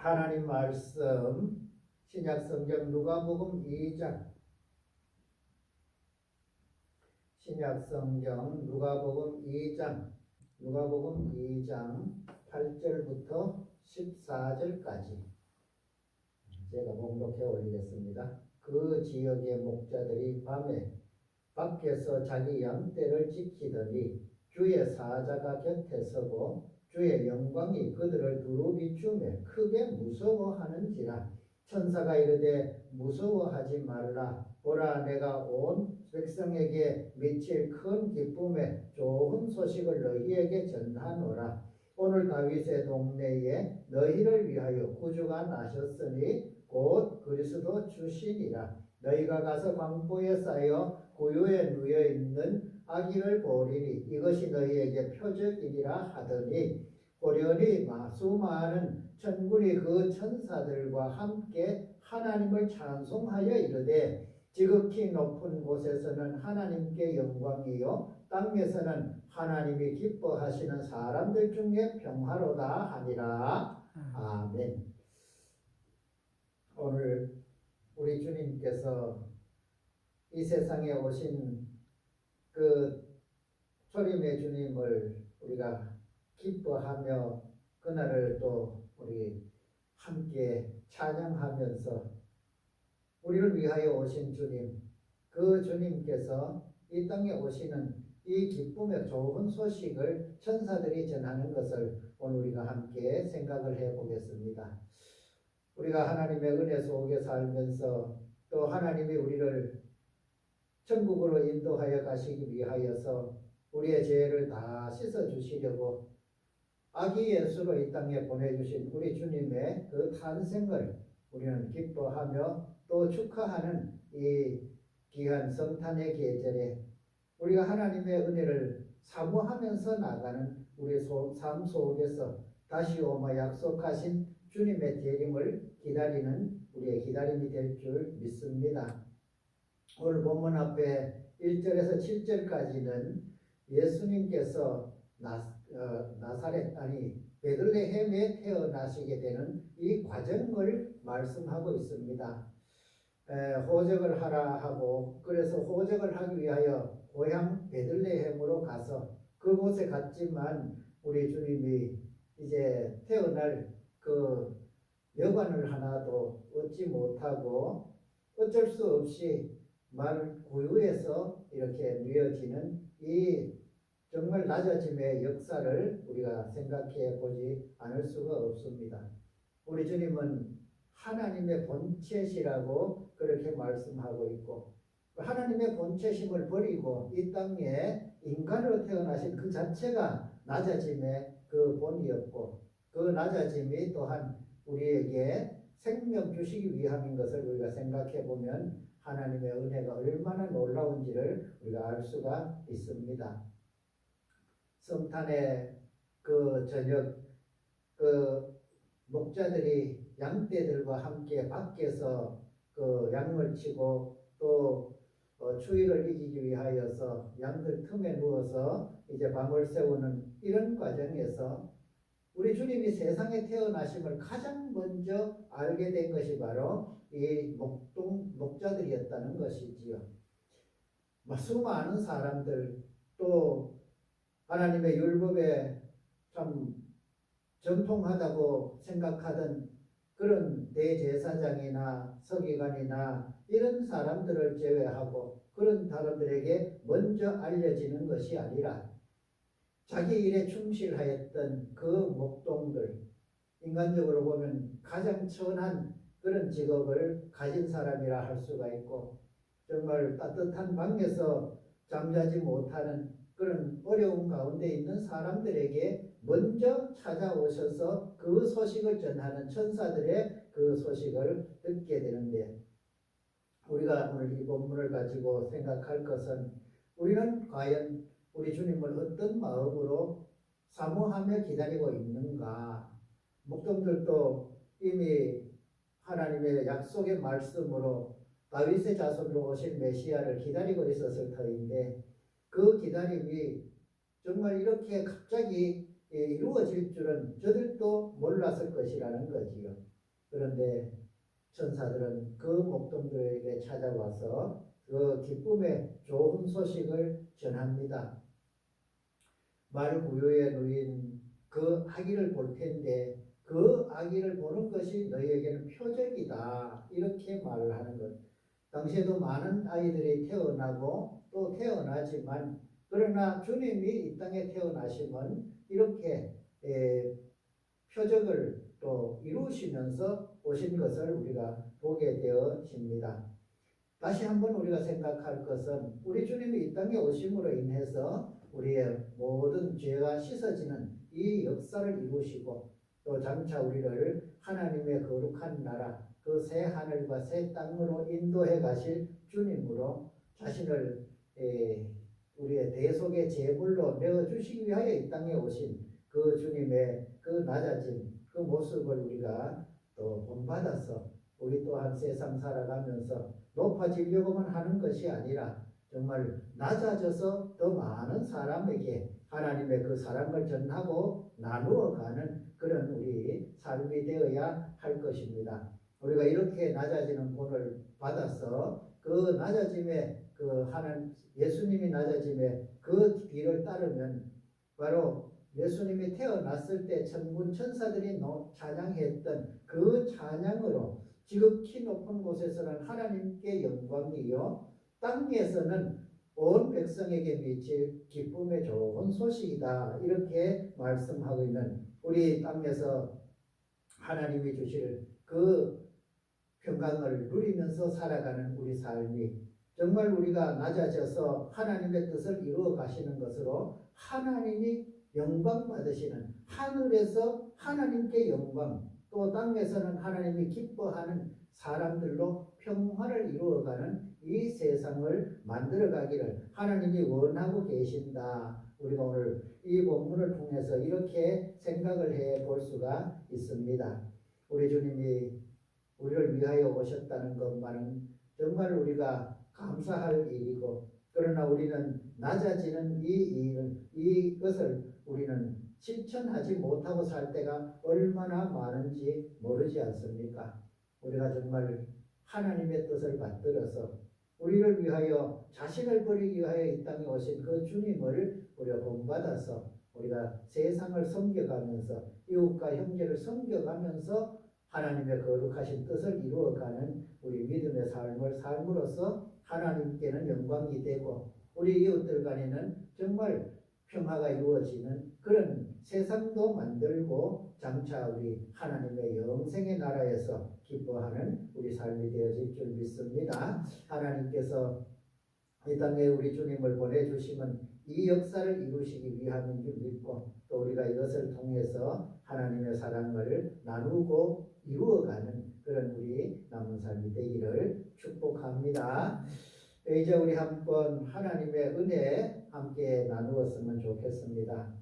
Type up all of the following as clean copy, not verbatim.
하나님 말씀 신약성경 누가복음 2장 신약성경 누가복음 2장 8절부터 14절까지 제가 봉독해 올리겠습니다. 그 지역의 목자들이 밤에 밖에서 자기 양떼를 지키더니 주의 사자가 곁에 서고 주의 영광이 그들을 두루 비추며 크게 무서워하는지라. 천사가 이르되 무서워하지 말라. 보라, 내가 온 백성에게 미칠 큰 기쁨에 좋은 소식을 너희에게 전하노라. 오늘 다윗의 동네에 너희를 위하여 구주가 나셨으니 곧 그리스도 주시니라. 너희가 가서 광포에 쌓여 고요에 누워 있는 아기를 보리니 이것이 너희에게 표적이니라 하더니 호련히 수많은 천군이 그 천사들과 함께 하나님을 찬송하여 이르되 지극히 높은 곳에서는 하나님께 영광이요 땅에서는 하나님이 기뻐하시는 사람들 중에 평화로다 하니라. 아멘. 오늘 우리 주님께서 이 세상에 오신 그 초림의 주님을 우리가 기뻐하며 그날을 또 우리 함께 찬양하면서 우리를 위하여 오신 주님, 그 주님께서 이 땅에 오시는 이 기쁨의 좋은 소식을 천사들이 전하는 것을 오늘 우리가 함께 생각을 해보겠습니다. 우리가 하나님의 은혜 속에 살면서 또 하나님이 우리를 천국으로 인도하여 가시기 위하여서 우리의 죄를 다 씻어주시려고 아기 예수로 이 땅에 보내주신 우리 주님의 그 탄생을 우리는 기뻐하며 또 축하하는 이 귀한 성탄의 계절에 우리가 하나님의 은혜를 사모하면서 나가는 우리 삶 속에서 다시 오마 약속하신 주님의 재림을 기다리는 우리의 기다림이 될 줄 믿습니다. 오늘 본문 앞에 1절에서 7절까지는 예수님께서 나사렛 아니 베들레헴에 태어나시게 되는 이 과정을 말씀하고 있습니다. 호적을 하라 하고 그래서 호적을 하기 위하여 고향 베들레헴으로 가서 그곳에 갔지만 우리 주님이 이제 태어날 그 여관을 하나도 얻지 못하고 어쩔 수 없이 마을 구유에서 이렇게 누워지는 이 정말 낮아짐의 역사를 우리가 생각해 보지 않을 수가 없습니다. 우리 주님은 하나님의 본체시라고 그렇게 말씀하고 있고 하나님의 본체심을 버리고 이 땅에 인간으로 태어나신 그 자체가 낮아짐의 그 본이었고 그 낮아짐이 또한 우리에게 생명 주시기 위함인 것을 우리가 생각해 보면 하나님의 은혜가 얼마나 놀라운지를 우리가 알 수가 있습니다. 성탄의 그 저녁 그 목자들이 양떼들과 함께 밖에서 그 양을 치고 또 추위를 이기기 위하여서 양들 틈에 누워서 이제 밤을 새우는 이런 과정에서 우리 주님이 세상에 태어나심을 가장 먼저 알게 된 것이 바로 이 목자들이었다는 것이지요. 수많은 사람들 또 하나님의 율법에 참 정통하다고 생각하던 그런 대제사장이나 서기관이나 이런 사람들을 제외하고 그런 사람들에게 먼저 알려지는 것이 아니라 자기 일에 충실하였던 그 목동들, 인간적으로 보면 가장 천한 그런 직업을 가진 사람이라 할 수가 있고 정말 따뜻한 방에서 잠자지 못하는 그런 어려운 가운데 있는 사람들에게 먼저 찾아오셔서 그 소식을 전하는 천사들의 그 소식을 듣게 되는데 우리가 오늘 이 본문을 가지고 생각할 것은 우리는 과연 우리 주님을 어떤 마음으로 사모하며 기다리고 있는가. 목동들도 이미 하나님의 약속의 말씀으로 다윗의 자손으로 오실 메시아를 기다리고 있었을 터인데 그 기다림이 정말 이렇게 갑자기 이루어질 줄은 저들도 몰랐을 것이라는 거지요. 그런데 천사들은 그 목동들에게 찾아와서 그 기쁨의 좋은 소식을 전합니다. 말구유에 누인 그 아기를 볼 텐데 그 아기를 보는 것이 너희에게는 표적이다. 이렇게 말을 하는 것. 당시에도 많은 아이들이 태어나고 또 태어나지만 그러나 주님이 이 땅에 태어나시면 이렇게 표적을 또 이루시면서 오신 것을 우리가 보게 되어집니다. 다시 한번 우리가 생각할 것은 우리 주님이 이 땅에 오심으로 인해서 우리의 모든 죄가 씻어지는 이 역사를 이루시고 또 장차 우리를 하나님의 거룩한 나라 그 새 하늘과 새 땅으로 인도해 가실 주님으로 자신을 우리의 대속의 제물로 내어주시기 위하여 이 땅에 오신 그 주님의 그 낮아진 그 모습을 우리가 또 본받아서 우리 또한 세상 살아가면서 높아지려고만 하는 것이 아니라 정말 낮아져서 더 많은 사람에게 하나님의 그 사랑을 전하고 나누어가는 그런 우리 삶이 되어야 할 것입니다. 우리가 이렇게 낮아지는 본을 받아서 그 낮아짐에 예수님이 낮아짐에 그 뒤를 따르면 바로 예수님이 태어났을 때 천군 천사들이 찬양했던 그 찬양으로 지극히 높은 곳에서는 하나님께 영광이요 땅에서는 온 백성에게 미칠 기쁨의 좋은 소식이다. 이렇게 말씀하고 있는 우리 땅에서 하나님이 주실 그 평강을 누리면서 살아가는 우리 삶이 정말 우리가 낮아져서 하나님의 뜻을 이루어 가시는 것으로 하나님이 영광 받으시는 하늘에서 하나님께 영광 또 땅에서는 하나님이 기뻐하는 사람들로 평화를 이루어가는 이 세상을 만들어가기를 하나님이 원하고 계신다. 우리가 오늘 이 본문을 통해서 이렇게 생각을 해볼 수가 있습니다. 우리 주님이 우리를 위하여 오셨다는 것만은 정말 우리가 감사할 일이고 그러나 우리는 낮아지는 이것을 우리는 실천하지 못하고 살 때가 얼마나 많은지 모르지 않습니까? 우리가 정말 하나님의 뜻을 받들어서 우리를 위하여 자신을 버리기 위하여 이 땅에 오신 그 주님을 우리가 본받아서 우리가 세상을 섬겨가면서 이웃과 형제를 섬겨가면서 하나님의 거룩하신 뜻을 이루어가는 우리 믿음의 삶을 삶으로써 하나님께는 영광이 되고 우리 이웃들 간에는 정말 평화가 이루어지는 그런 세상도 만들고 장차 우리 하나님의 영생의 나라에서 기뻐하는 우리 삶이 되어질 줄 믿습니다. 하나님께서 이 땅에 우리 주님을 보내주시면 이 역사를 이루시기 위함인 줄 믿고 또 우리가 이것을 통해서 하나님의 사랑을 나누고 이루어가는 그런 우리 남은 삶이 되기를 축복합니다. 이제 우리 한번 하나님의 은혜 함께 나누었으면 좋겠습니다.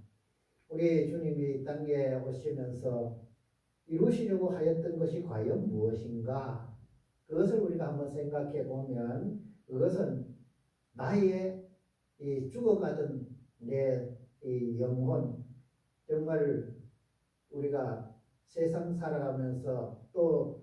우리 주님이 이 땅에 오시면서 이루시려고 하였던 것이 과연 무엇인가? 그것을 우리가 한번 생각해 보면 그것은 나의 이 죽어가던 내 이 영혼 정말 우리가 세상 살아가면서 또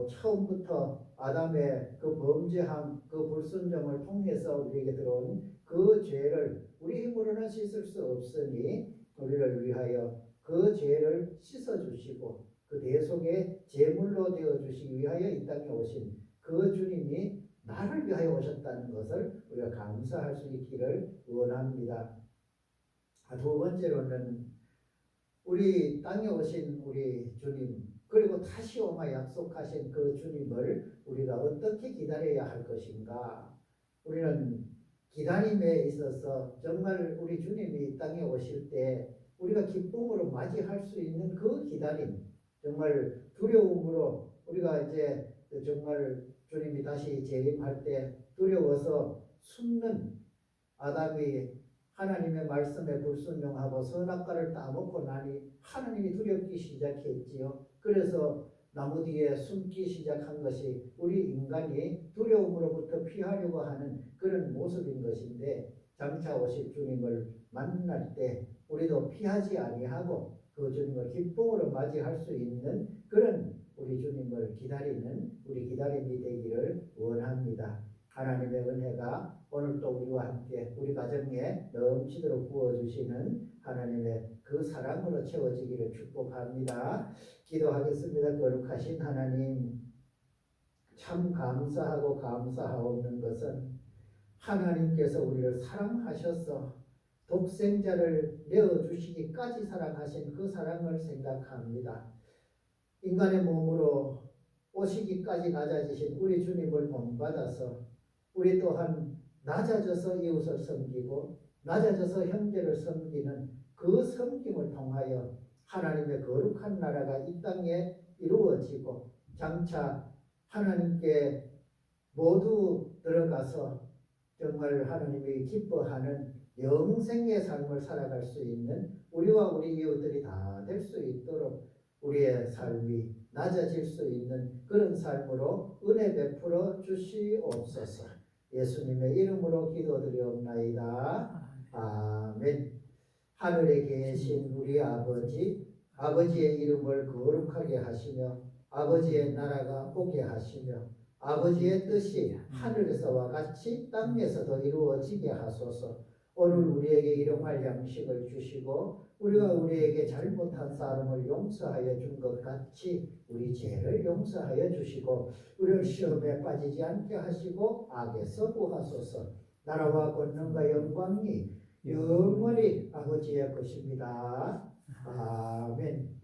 처음부터 아담의 그 범죄함, 그 불순종을 통해서 우리에게 들어온 그 죄를 우리 힘으로는 씻을 수 없으니 우리를 위하여 그 죄를 씻어주시고 그 대속의 제물로 되어주시기 위하여 이 땅에 오신 그 주님이 나를 위하여 오셨다는 것을 우리가 감사할 수 있기를 원합니다. 두 번째로는 우리 땅에 오신 우리 주님 그리고 다시 오마 약속하신 그 주님을 우리가 어떻게 기다려야 할 것인가? 우리는 기다림에 있어서 정말 우리 주님이 이 땅에 오실 때 우리가 기쁨으로 맞이할 수 있는 그 기다림 정말 두려움으로 우리가 이제 정말 주님이 다시 재림할 때 두려워서 숨는 아담이 하나님의 말씀에 불순종하고 선악과를 따먹고 나니 하나님이 두렵기 시작했지요. 그래서 나무 뒤에 숨기 시작한 것이 우리 인간이 두려움으로부터 피하려고 하는 그런 모습인 것인데 장차 오실 주님을 만날 때 우리도 피하지 아니하고 그 주님을 기쁨으로 맞이할 수 있는 그런 우리 우리 주님을 기다리는 우리 기다림이 되기를 원합니다. 하나님의 은혜가 오늘도 우리와 함께 우리 가정에 넘치도록 부어주시는 하나님의 그 사랑으로 채워지기를 축복합니다. 기도하겠습니다. 거룩하신 하나님, 참 감사하고 감사하옵는 것은 하나님께서 우리를 사랑하셔서 독생자를 내어주시기까지 사랑하신 그 사랑을 생각합니다. 인간의 몸으로 오시기까지 낮아지신 우리 주님을 본받아서 우리 또한 낮아져서 이웃을 섬기고 낮아져서 형제를 섬기는 그 섬김을 통하여 하나님의 거룩한 나라가 이 땅에 이루어지고 장차 하나님께 모두 들어가서 정말 하나님이 기뻐하는 영생의 삶을 살아갈 수 있는 우리와 우리 이웃들이 다 될 수 있도록 우리의 삶이 낮아질 수 있는 그런 삶으로 은혜 베풀어 주시옵소서. 예수님의 이름으로 기도드리옵나이다. 아멘. 하늘에 계신 우리 아버지, 아버지의 이름을 거룩하게 하시며 아버지의 나라가 오게 하시며 아버지의 뜻이 하늘에서와 같이 땅에서도 이루어지게 하소서. 오늘 우리에게 일용할 양식을 주시고 우리가 우리에게 잘못한 사람을 용서하여 준 것 같이 우리 죄를 용서하여 주시고 우리를 시험에 빠지지 않게 하시고 악에서 구하소서. 나라와 권능과 영광이 영원히 아버지의 것입니다. 아멘.